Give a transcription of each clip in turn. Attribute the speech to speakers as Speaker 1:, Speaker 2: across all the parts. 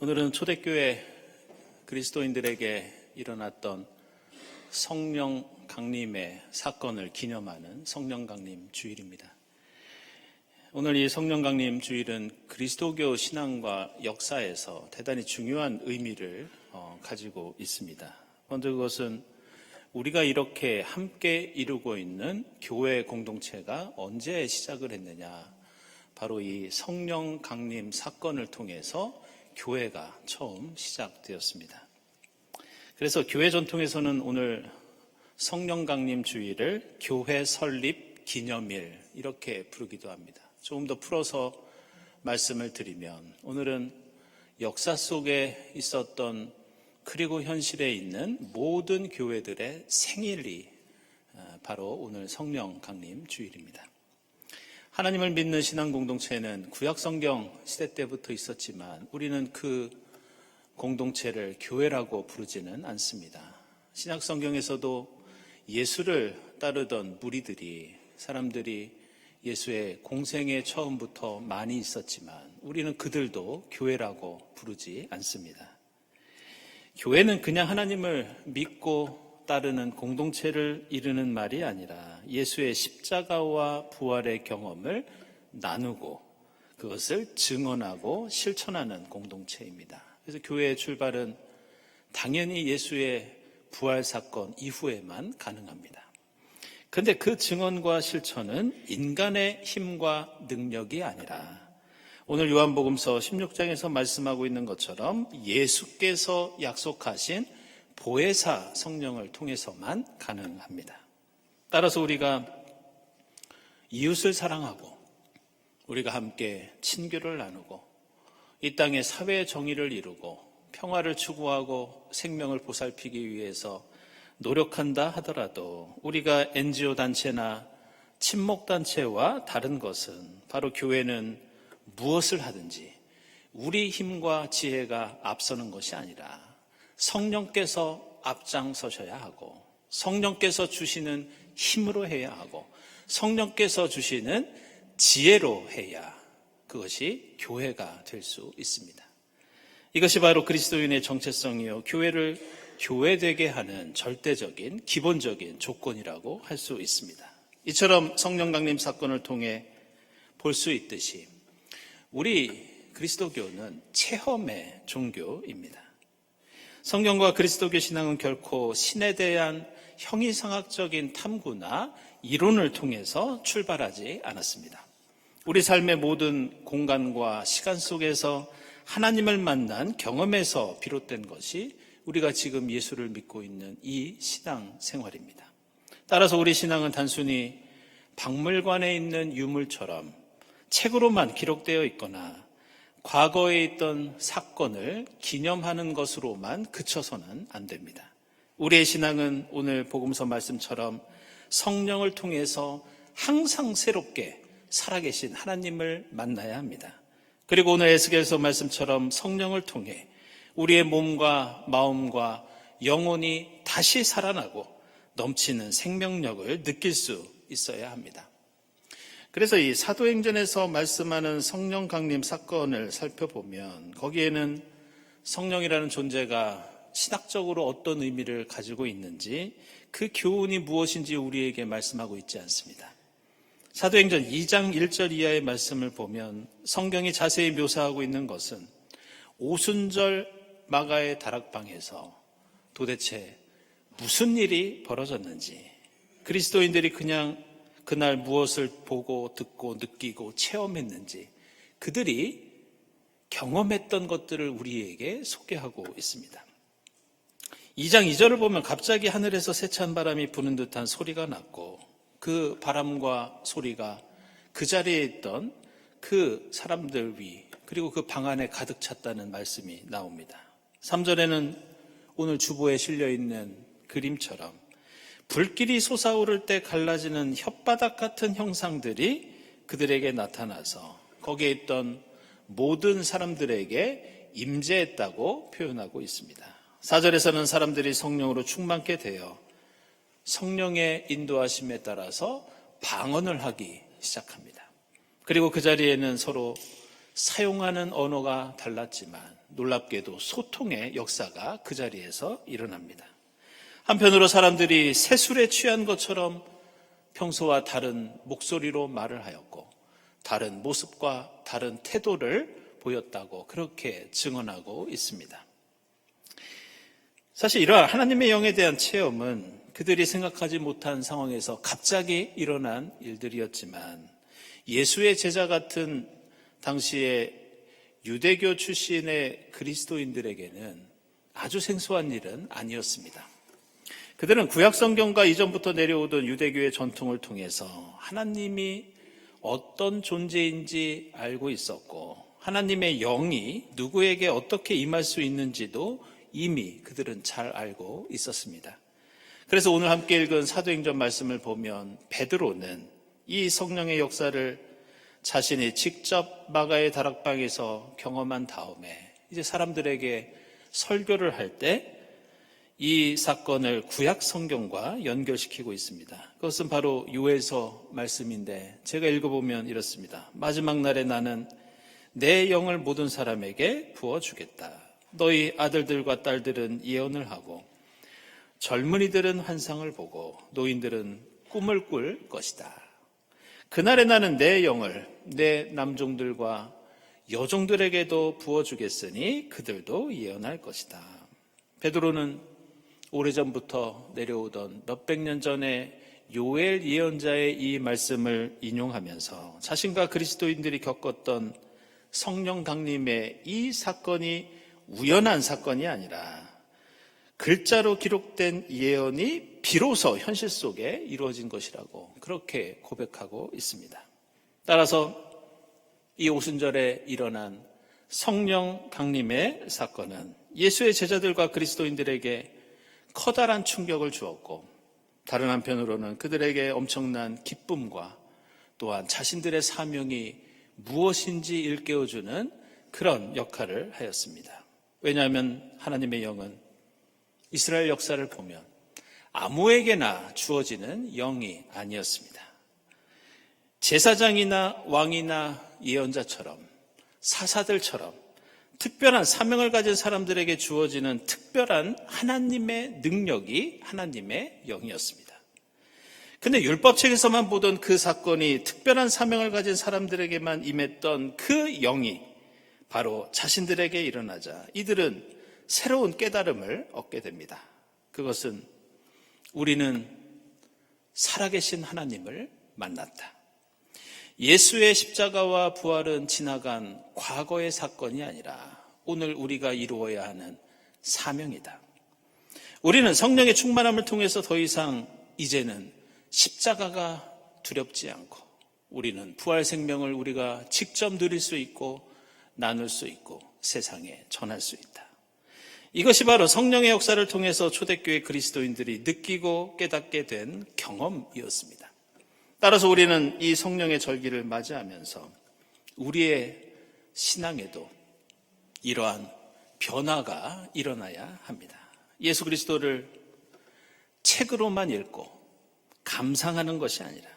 Speaker 1: 오늘은 초대교회 그리스도인들에게 일어났던 성령 강림의 사건을 기념하는 성령 강림 주일입니다. 오늘 이 성령 강림 주일은 그리스도교 신앙과 역사에서 대단히 중요한 의미를 가지고 있습니다. 먼저 그것은 우리가 이렇게 함께 이루고 있는 교회 공동체가 언제 시작을 했느냐, 바로 이 성령 강림 사건을 통해서 교회가 처음 시작되었습니다. 그래서 교회 전통에서는 오늘 성령 강림 주일을 교회 설립 기념일 이렇게 부르기도 합니다. 조금 더 풀어서 말씀을 드리면 오늘은 역사 속에 있었던 그리고 현실에 있는 모든 교회들의 생일이 바로 오늘 성령 강림 주일입니다. 하나님을 믿는 신앙 공동체는 구약 성경 시대 때부터 있었지만 우리는 그 공동체를 교회라고 부르지는 않습니다. 신약 성경에서도 예수를 따르던 무리들이, 사람들이 예수의 공생의 처음부터 많이 있었지만 우리는 그들도 교회라고 부르지 않습니다. 교회는 그냥 하나님을 믿고 따르는 공동체를 이루는 말이 아니라 예수의 십자가와 부활의 경험을 나누고 그것을 증언하고 실천하는 공동체입니다. 그래서 교회의 출발은 당연히 예수의 부활 사건 이후에만 가능합니다. 그런데 그 증언과 실천은 인간의 힘과 능력이 아니라 오늘 요한복음서 16장에서 말씀하고 있는 것처럼 예수께서 약속하신 보혜사 성령을 통해서만 가능합니다. 따라서 우리가 이웃을 사랑하고 우리가 함께 친교를 나누고 이 땅의 사회 정의를 이루고 평화를 추구하고 생명을 보살피기 위해서 노력한다 하더라도 우리가 NGO 단체나 친목 단체와 다른 것은 바로 교회는 무엇을 하든지 우리 힘과 지혜가 앞서는 것이 아니라 성령께서 앞장서셔야 하고 성령께서 주시는 힘으로 해야 하고 성령께서 주시는 지혜로 해야 그것이 교회가 될 수 있습니다. 이것이 바로 그리스도인의 정체성이요 교회를 교회되게 하는 절대적인 기본적인 조건이라고 할 수 있습니다. 이처럼 성령 강림 사건을 통해 볼 수 있듯이 우리 그리스도교는 체험의 종교입니다. 성경과 그리스도교 신앙은 결코 신에 대한 형이상학적인 탐구나 이론을 통해서 출발하지 않았습니다. 우리 삶의 모든 공간과 시간 속에서 하나님을 만난 경험에서 비롯된 것이 우리가 지금 예수를 믿고 있는 이 신앙 생활입니다. 따라서 우리 신앙은 단순히 박물관에 있는 유물처럼 책으로만 기록되어 있거나 과거에 있던 사건을 기념하는 것으로만 그쳐서는 안 됩니다. 우리의 신앙은 오늘 복음서 말씀처럼 성령을 통해서 항상 새롭게 살아계신 하나님을 만나야 합니다. 그리고 오늘 에스겔서 말씀처럼 성령을 통해 우리의 몸과 마음과 영혼이 다시 살아나고 넘치는 생명력을 느낄 수 있어야 합니다. 그래서 이 사도행전에서 말씀하는 성령 강림 사건을 살펴보면 거기에는 성령이라는 존재가 신학적으로 어떤 의미를 가지고 있는지 그 교훈이 무엇인지 우리에게 말씀하고 있지 않습니다. 사도행전 2장 1절 이하의 말씀을 보면 성경이 자세히 묘사하고 있는 것은 오순절 마가의 다락방에서 도대체 무슨 일이 벌어졌는지 그리스도인들이 그냥 그날 무엇을 보고 듣고 느끼고 체험했는지 그들이 경험했던 것들을 우리에게 소개하고 있습니다. 2장 2절을 보면 갑자기 하늘에서 세찬 바람이 부는 듯한 소리가 났고 그 바람과 소리가 그 자리에 있던 그 사람들 위 그리고 그 방 안에 가득 찼다는 말씀이 나옵니다. 3절에는 오늘 주보에 실려있는 그림처럼 불길이 솟아오를 때 갈라지는 혓바닥 같은 형상들이 그들에게 나타나서 거기에 있던 모든 사람들에게 임재했다고 표현하고 있습니다. 4절에서는 사람들이 성령으로 충만케 되어 성령의 인도하심에 따라서 방언을 하기 시작합니다. 그리고 그 자리에는 서로 사용하는 언어가 달랐지만 놀랍게도 소통의 역사가 그 자리에서 일어납니다. 한편으로 사람들이 새술에 취한 것처럼 평소와 다른 목소리로 말을 하였고 다른 모습과 다른 태도를 보였다고 그렇게 증언하고 있습니다. 사실 이러한 하나님의 영에 대한 체험은 그들이 생각하지 못한 상황에서 갑자기 일어난 일들이었지만 예수의 제자 같은 당시에 유대교 출신의 그리스도인들에게는 아주 생소한 일은 아니었습니다. 그들은 구약성경과 이전부터 내려오던 유대교의 전통을 통해서 하나님이 어떤 존재인지 알고 있었고 하나님의 영이 누구에게 어떻게 임할 수 있는지도 이미 그들은 잘 알고 있었습니다. 그래서 오늘 함께 읽은 사도행전 말씀을 보면 베드로는 이 성령의 역사를 자신이 직접 마가의 다락방에서 경험한 다음에 이제 사람들에게 설교를 할 때 이 사건을 구약 성경과 연결시키고 있습니다. 그것은 바로 요엘서 말씀인데 제가 읽어보면 이렇습니다. 마지막 날에 나는 내 영을 모든 사람에게 부어주겠다. 너희 아들들과 딸들은 예언을 하고 젊은이들은 환상을 보고 노인들은 꿈을 꿀 것이다. 그날에 나는 내 영을 내 남종들과 여종들에게도 부어주겠으니 그들도 예언할 것이다. 베드로는 오래전부터 내려오던 몇백 년 전에 요엘 예언자의 이 말씀을 인용하면서 자신과 그리스도인들이 겪었던 성령 강림의 이 사건이 우연한 사건이 아니라 글자로 기록된 예언이 비로소 현실 속에 이루어진 것이라고 그렇게 고백하고 있습니다. 따라서 이 오순절에 일어난 성령 강림의 사건은 예수의 제자들과 그리스도인들에게 커다란 충격을 주었고 다른 한편으로는 그들에게 엄청난 기쁨과 또한 자신들의 사명이 무엇인지 일깨워주는 그런 역할을 하였습니다. 왜냐하면 하나님의 영은 이스라엘 역사를 보면 아무에게나 주어지는 영이 아니었습니다. 제사장이나 왕이나 예언자처럼 사사들처럼 특별한 사명을 가진 사람들에게 주어지는 특별한 하나님의 능력이 하나님의 영이었습니다. 근데 율법책에서만 보던 그 사건이 특별한 사명을 가진 사람들에게만 임했던 그 영이 바로 자신들에게 일어나자 이들은 새로운 깨달음을 얻게 됩니다. 그것은 우리는 살아계신 하나님을 만났다. 예수의 십자가와 부활은 지나간 과거의 사건이 아니라 오늘 우리가 이루어야 하는 사명이다. 우리는 성령의 충만함을 통해서 더 이상 이제는 십자가가 두렵지 않고 우리는 부활 생명을 우리가 직접 누릴 수 있고 나눌 수 있고 세상에 전할 수 있다. 이것이 바로 성령의 역사를 통해서 초대교회 그리스도인들이 느끼고 깨닫게 된 경험이었습니다. 따라서 우리는 이 성령의 절기를 맞이하면서 우리의 신앙에도 이러한 변화가 일어나야 합니다. 예수 그리스도를 책으로만 읽고 감상하는 것이 아니라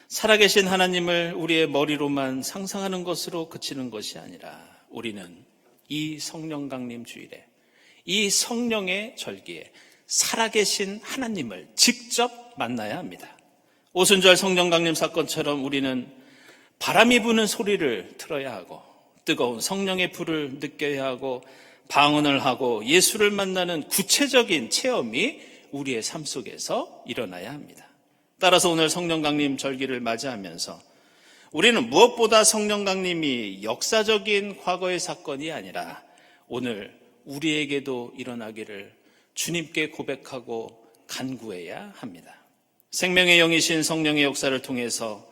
Speaker 1: 살아계신 하나님을 우리의 머리로만 상상하는 것으로 그치는 것이 아니라 우리는 이 성령 강림 주일에 이 성령의 절기에 살아계신 하나님을 직접 만나야 합니다. 오순절 성령 강림 사건처럼 우리는 바람이 부는 소리를 들어야 하고 뜨거운 성령의 불을 느껴야 하고 방언을 하고 예수를 만나는 구체적인 체험이 우리의 삶 속에서 일어나야 합니다. 따라서 오늘 성령 강림 절기를 맞이하면서 우리는 무엇보다 성령 강림이 역사적인 과거의 사건이 아니라 오늘 우리에게도 일어나기를 주님께 고백하고 간구해야 합니다. 생명의 영이신 성령의 역사를 통해서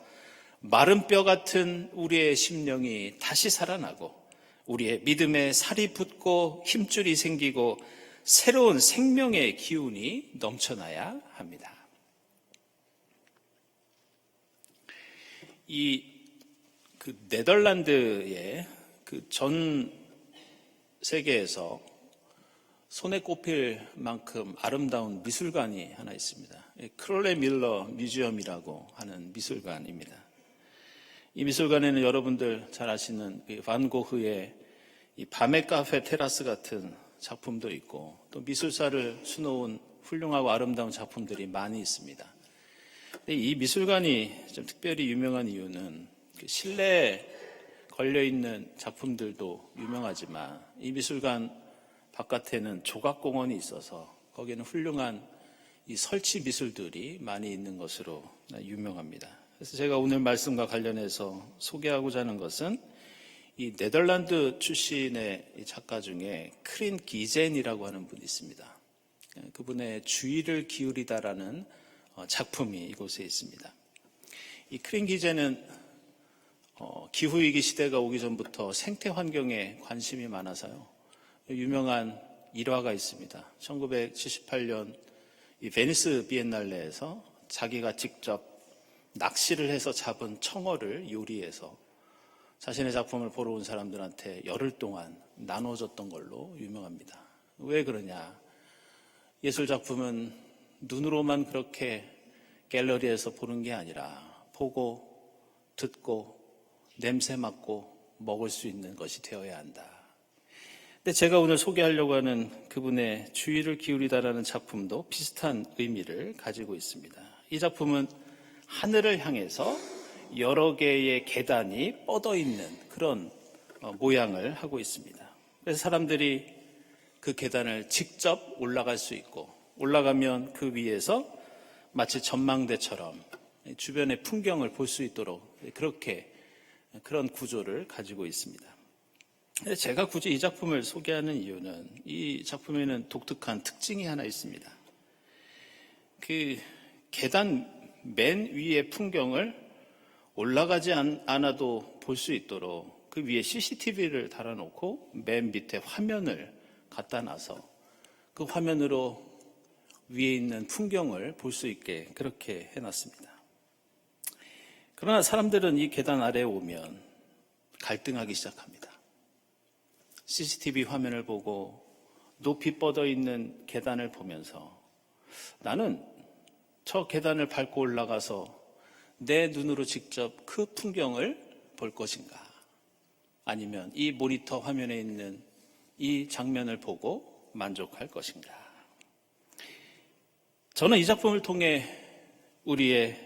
Speaker 1: 마른 뼈 같은 우리의 심령이 다시 살아나고 우리의 믿음에 살이 붙고 힘줄이 생기고 새로운 생명의 기운이 넘쳐나야 합니다. 네덜란드의 전 세계에서 손에 꼽힐 만큼 아름다운 미술관이 하나 있습니다. 크롤레 밀러 뮤지엄이라고 하는 미술관입니다. 이 미술관에는 여러분들 잘 아시는 반 고흐의 이 밤의 카페 테라스 같은 작품도 있고 또 미술사를 수놓은 훌륭하고 아름다운 작품들이 많이 있습니다. 근데 이 미술관이 좀 특별히 유명한 이유는 그 실내에 걸려있는 작품들도 유명하지만 이 미술관 바깥에는 조각공원이 있어서 거기는 훌륭한 이 설치 미술들이 많이 있는 것으로 유명합니다. 그래서 제가 오늘 말씀과 관련해서 소개하고자 하는 것은 이 네덜란드 출신의 작가 중에 크린 기젠이라고 하는 분이 있습니다. 그분의 주의를 기울이다라는 작품이 이곳에 있습니다. 이 크린 기젠은 기후위기 시대가 오기 전부터 생태 환경에 관심이 많아서요. 유명한 일화가 있습니다. 1978년 이 베니스 비엔날레에서 자기가 직접 낚시를 해서 잡은 청어를 요리해서 자신의 작품을 보러 온 사람들한테 열흘 동안 나눠줬던 걸로 유명합니다. 왜 그러냐? 예술 작품은 눈으로만 그렇게 갤러리에서 보는 게 아니라 보고, 듣고, 냄새 맡고, 먹을 수 있는 것이 되어야 한다. 근데 제가 오늘 소개하려고 하는 그분의 주의를 기울이다라는 작품도 비슷한 의미를 가지고 있습니다. 이 작품은 하늘을 향해서 여러 개의 계단이 뻗어 있는 그런 모양을 하고 있습니다. 그래서 사람들이 그 계단을 직접 올라갈 수 있고 올라가면 그 위에서 마치 전망대처럼 주변의 풍경을 볼 수 있도록 그렇게 그런 구조를 가지고 있습니다. 제가 굳이 이 작품을 소개하는 이유는 이 작품에는 독특한 특징이 하나 있습니다. 그 계단 맨 위의 풍경을 올라가지 않아도 볼 수 있도록 그 위에 CCTV를 달아놓고 맨 밑에 화면을 갖다 놔서 그 화면으로 위에 있는 풍경을 볼 수 있게 그렇게 해놨습니다. 그러나 사람들은 이 계단 아래에 오면 갈등하기 시작합니다. CCTV 화면을 보고 높이 뻗어 있는 계단을 보면서 나는 저 계단을 밟고 올라가서 내 눈으로 직접 그 풍경을 볼 것인가? 아니면 이 모니터 화면에 있는 이 장면을 보고 만족할 것인가? 저는 이 작품을 통해 우리의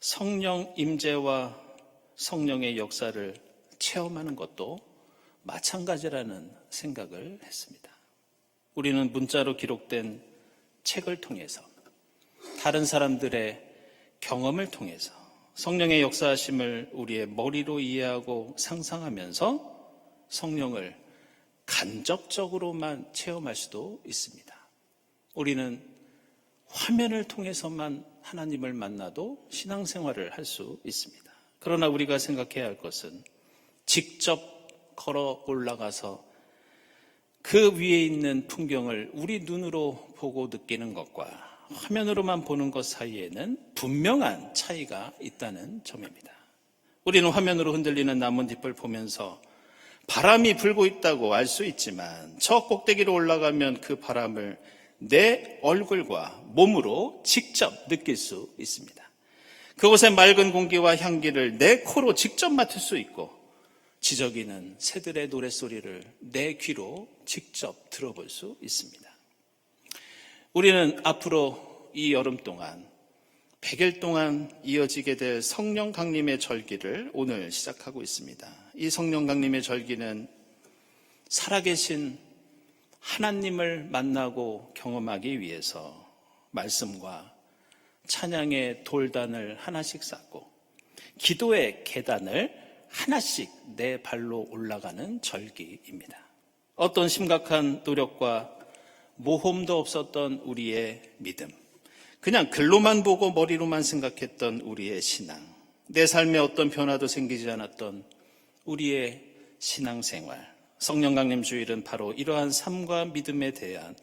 Speaker 1: 성령 임재와 성령의 역사를 체험하는 것도 마찬가지라는 생각을 했습니다. 우리는 문자로 기록된 책을 통해서 다른 사람들의 경험을 통해서 성령의 역사하심을 우리의 머리로 이해하고 상상하면서 성령을 간접적으로만 체험할 수도 있습니다. 우리는 화면을 통해서만 하나님을 만나도 신앙생활을 할 수 있습니다. 그러나 우리가 생각해야 할 것은 직접 걸어 올라가서 그 위에 있는 풍경을 우리 눈으로 보고 느끼는 것과 화면으로만 보는 것 사이에는 분명한 차이가 있다는 점입니다. 우리는 화면으로 흔들리는 나뭇잎을 보면서 바람이 불고 있다고 알 수 있지만 저 꼭대기로 올라가면 그 바람을 내 얼굴과 몸으로 직접 느낄 수 있습니다. 그곳의 맑은 공기와 향기를 내 코로 직접 맡을 수 있고 지저귀는 새들의 노랫소리를 내 귀로 직접 들어볼 수 있습니다. 우리는 앞으로 이 여름 동안 100일 동안 이어지게 될 성령 강림의 절기를 오늘 시작하고 있습니다. 이 성령 강림의 절기는 살아계신 하나님을 만나고 경험하기 위해서 말씀과 찬양의 돌단을 하나씩 쌓고 기도의 계단을 하나씩 내 발로 올라가는 절기입니다. 어떤 심각한 노력과 모험도 없었던 우리의 믿음, 그냥 글로만 보고 머리로만 생각했던 우리의 신앙, 내 삶에 어떤 변화도 생기지 않았던 우리의 신앙생활, 성령 강림 주일은 바로 이러한 삶과 믿음에 대한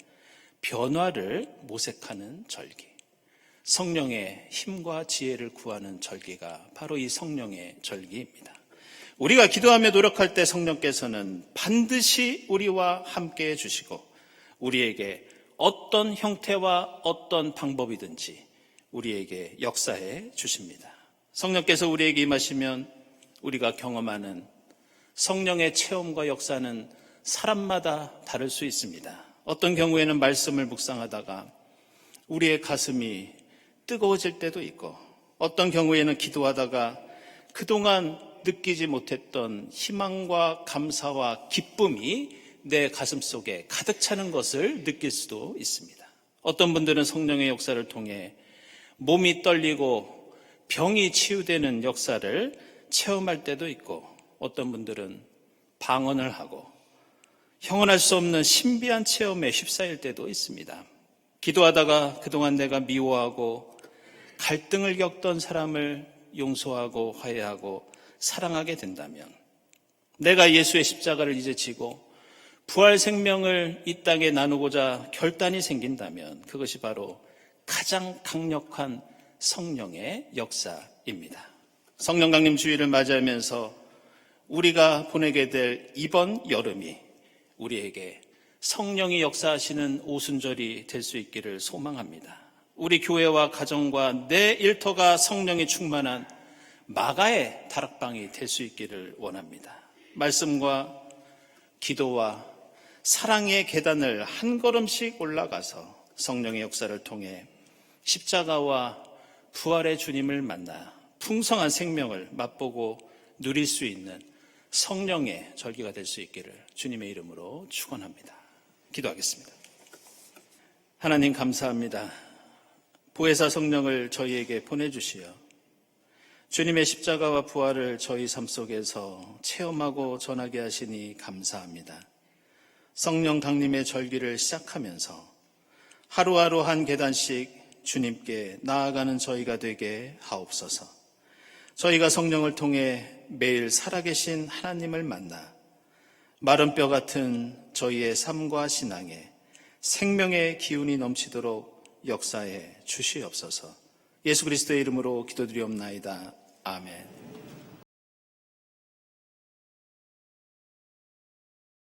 Speaker 1: 변화를 모색하는 절기, 성령의 힘과 지혜를 구하는 절기가 바로 이 성령의 절기입니다. 우리가 기도하며 노력할 때 성령께서는 반드시 우리와 함께해 주시고 우리에게 어떤 형태와 어떤 방법이든지 우리에게 역사해 주십니다. 성령께서 우리에게 임하시면 우리가 경험하는 성령의 체험과 역사는 사람마다 다를 수 있습니다. 어떤 경우에는 말씀을 묵상하다가 우리의 가슴이 뜨거워질 때도 있고, 어떤 경우에는 기도하다가 그동안 느끼지 못했던 희망과 감사와 기쁨이 내 가슴 속에 가득 차는 것을 느낄 수도 있습니다. 어떤 분들은 성령의 역사를 통해 몸이 떨리고 병이 치유되는 역사를 체험할 때도 있고, 어떤 분들은 방언을 하고 형언할 수 없는 신비한 체험에 휩싸일 때도 있습니다. 기도하다가 그동안 내가 미워하고 갈등을 겪던 사람을 용서하고 화해하고 사랑하게 된다면, 내가 예수의 십자가를 이제 지고 부활 생명을 이 땅에 나누고자 결단이 생긴다면, 그것이 바로 가장 강력한 성령의 역사입니다. 성령 강림 주일을 맞이하면서 우리가 보내게 될 이번 여름이 우리에게 성령이 역사하시는 오순절이 될 수 있기를 소망합니다. 우리 교회와 가정과 내 일터가 성령이 충만한 마가의 다락방이 될 수 있기를 원합니다. 말씀과 기도와 사랑의 계단을 한 걸음씩 올라가서 성령의 역사를 통해 십자가와 부활의 주님을 만나 풍성한 생명을 맛보고 누릴 수 있는 성령의 절기가 될 수 있기를 주님의 이름으로 축원합니다. 기도하겠습니다. 하나님 감사합니다. 보혜사 성령을 저희에게 보내주시어 주님의 십자가와 부활을 저희 삶 속에서 체험하고 전하게 하시니 감사합니다. 성령 강림의 절기를 시작하면서 하루하루 한 계단씩 주님께 나아가는 저희가 되게 하옵소서. 저희가 성령을 통해 매일 살아계신 하나님을 만나 마른 뼈 같은 저희의 삶과 신앙에 생명의 기운이 넘치도록 역사해 주시옵소서. 예수 그리스도의 이름으로 기도드리옵나이다. 아멘.